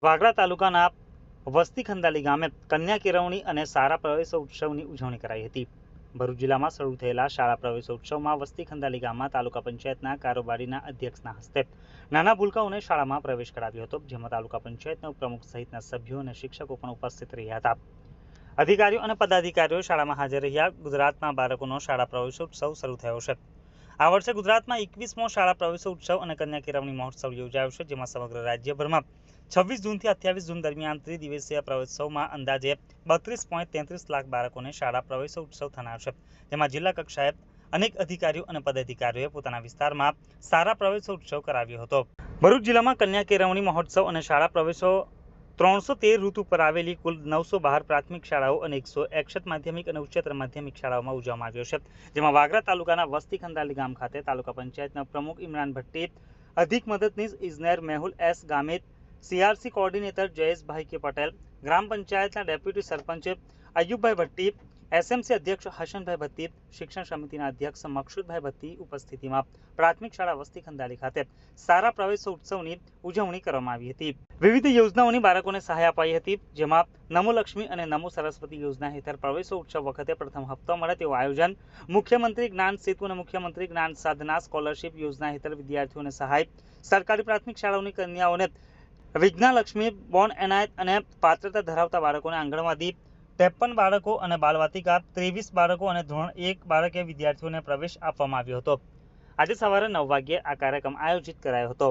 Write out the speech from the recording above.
વાગરા તાલુકાના વસ્તી ખંદાલી ગામે કન્યા કેળવણી અને શાળા પ્રવેશોત્સવની ઉજવણી કરાઈ હતી। ભરૂચ જિલ્લામાં શરૂ થયેલા શાળા પ્રવેશોત્સવમાં વસ્તી ખંદાલી ગામમાં તાલુકા પંચાયતના કારોબારીના અધ્યક્ષના હસ્તે નાના ભૂલકાઓને શાળામાં પ્રવેશ કરાવ્યો હતો, જેમાં તાલુકા પંચાયતના ઉપપ્રમુખ સહિતના સભ્યો અને શિક્ષકો પણ ઉપસ્થિત રહ્યા હતા। અધિકારીઓ અને પદાધિકારીઓ શાળામાં હાજર રહ્યા। ગુજરાતમાં બાળકોનો શાળા પ્રવેશોત્સવ શરૂ થયો છે। આ વર્ષે ગુજરાતમાં 21મો શાળા પ્રવેશોત્સવ અને કન્યા કેળવણી મહોત્સવ યોજાયો છે, જેમાં સમગ્ર રાજ્યભરમાં 26 જૂનથી 28 જૂન દરમિયાન ત્રિદિવસીય પ્રવેશોત્સવમાં અંદાજે 32.33 લાખ બાળકોને શાળા પ્રવેશોત્સવ થનાર છે, જેમાં જિલ્લા કક્ષાએ અનેક અધિકારીઓ અને પદાધિકારીઓએ પોતાના વિસ્તારમાં શાળા પ્રવેશોત્સવ કરાવ્યો હતો। ભરૂચ જિલ્લામાં કન્યા કેળવણી મહોત્સવ અને શાળા પ્રવેશો 313 રૂટ ઉપર આવેલી કુલ 912 પ્રાથમિક શાળાઓ અને 161 માધ્યમિક અને ઉચ્ચતર માધ્યમિક શાળાઓમાં ઉજવવામાં આવ્યો છે, જેમાં વાગરા તાલુકાના વસ્તી ખંદાલી ગામ ખાતે તાલુકા પંચાયતના પ્રમુખ ઇમરાન ભટ્ટી, અધિક મદદનીશ ઇજનેર Mehul S Gamit, CRC coordinator Jayeshbhai કે પટેલ, ગ્રામ પંચાયતના ડેપ્યુટી સરપંચ અયુબભાઈ ભટ્ટી, SMC અધ્યક્ષ હસનભાઈ ભટ્ટી, શિક્ષણ સમિતિના અધ્યક્ષ મકસૂદભાઈ ભટ્ટી ઉપસ્થિતિમાં પ્રાથમિક શાળા વસ્તી ખંદાલી ખાતે શાળા પ્રવેશોત્સવની ઉજવણી કરવામાં આવી હતી। વિવિધ યોજનાઓની બાળકોને સહાય અપાઈ હતી, જેમાં નમો લક્ષ્મી અને નમો સરસ્વતી યોજના હેઠળ પ્રવેશોત્સવ વખતે પ્રથમ હપ્તો મળે તેવું આયોજન, મુખ્યમંત્રી જ્ઞાન સેતુ અને મુખ્યમંત્રી જ્ઞાન સાધના સ્કોલરશીપ યોજના હેઠળ વિદ્યાર્થીઓને સહાય, સરકારી પ્રાથમિક શાળાઓની કન્યાઓને વિજ્ઞાલક્ષ્મી બોન એનાયત અને પાત્રતા ધરાવતા બાળકોને આંગણવાડી 53 બાળકો અને બાલવાટિકા 23 બાળકો અને ધોરણ 1 બાળકે વિદ્યાર્થીઓને પ્રવેશ આપવામાં આવ્યો હતો। આજે સવારે 9 વાગ્યે આ કાર્યક્રમ આયોજિત કરાયો હતો।